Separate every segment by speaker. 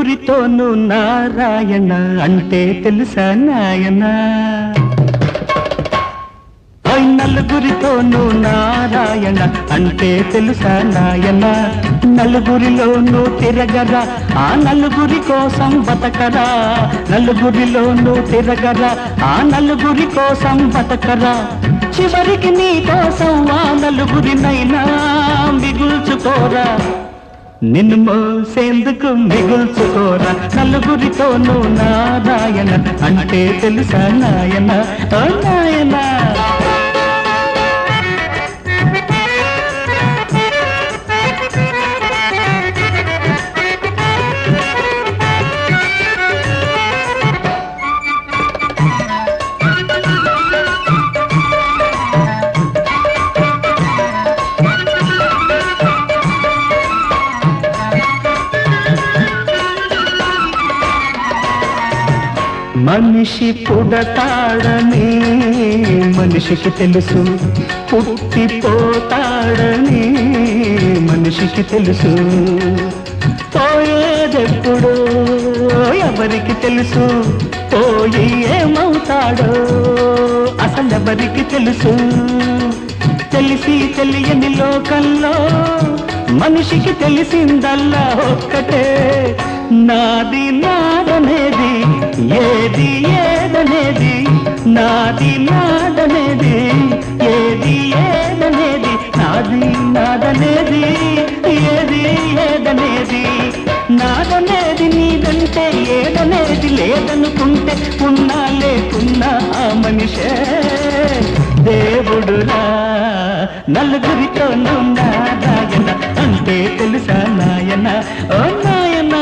Speaker 1: నలుగురితోనూ నారాయణ అంటే తెలుసా నాయన నలుగురితోనూ నారాయణ అంటే తెలుసా నాయన నలుగురిలోనూ తిరగరా ఆ నలుగురి కోసం బతకరా నలుగురిలోనూ తిరగరా ఆ నలుగురి కోసం బతకరా చివరికి నీ కోసం ఆ నలుగురినైనా మిగుల్చుకోరా నిన్ను మోసేందుకు మిగుల్చుకోరా నలుగురితోనూ నారాయణ అంటే తెలుసా నాయన ఓ నాయన మనిషి పుడతాడని మనిషికి తెలుసు పుట్టిపోతాడని మనిషికి తెలుసు పోయేదెప్పుడు ఎవరికి తెలుసు పోయి ఏమవుతాడో అసలెవరికి తెలుసు తెలిసి తెలియని లోకంలో మనిషికి తెలిసిందల్లా ఒక్కటే నాది నాదనేది ఏది ఏదనేది నాది నాదనేది ఏది ఏదనేది నాది నాదనేది ఏది ఏదనేది నాదనేది నీదంటే ఏదనేది లేదనుకుంటే ఉన్నా లేకున్నా ఆ మనిషే దేవుడురా నలుగురితోనూ నారాయణ అంటే తెలుసా నాయన ఓ నాయన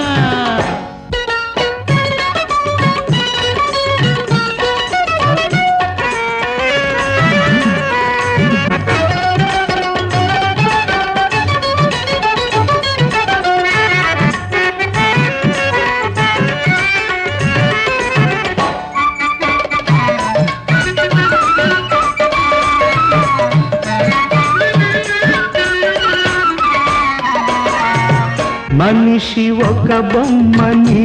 Speaker 1: మనిషి ఒక బొమ్మని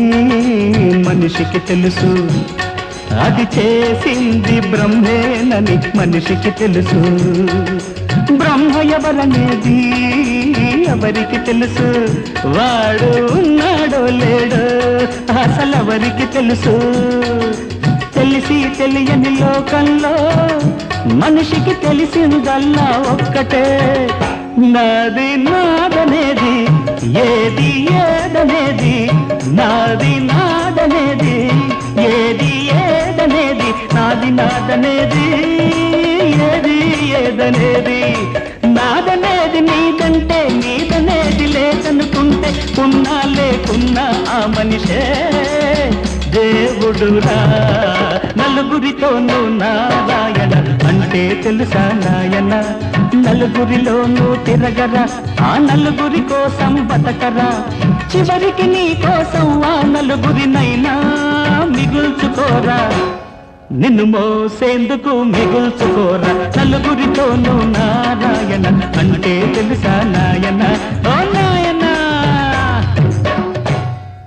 Speaker 1: మనిషికి తెలుసు అది చేసింది బ్రహ్మేనని మనిషికి తెలుసు బ్రహ్మ ఎవరనేది ఎవరికి తెలుసు వాడు ఉన్నాడో లేడో అసలెవరికి తెలుసు తెలిసి తెలియని లోకంలో మనిషికి తెలిసిందల్లా ఒక్కటే నాది నాదనేది ఏది ఏదనేది నాది నాదనేది ఏది ఏదనేది నాది నాదనేది ఏది ఏదనేది నాదనేది నీదంటే నీదనేది లేదనుకుంటే ఉన్నా లేకున్నా ఆ మనిషే దేవుడురా నలుగురితోనూ నారాయణ అంటే తెలుసా నాయన నలుగురిలోనూ తిరగరా ఆ నలుగురి కోసం బతకరా చివరికి నీ కోసం ఆ నలుగురినైనా మిగుల్చుకోరా నిన్ను మోసేందుకు మిగుల్చుకోరా నలుగురితోనూ నారాయణ అంటే తెలుసా నాయన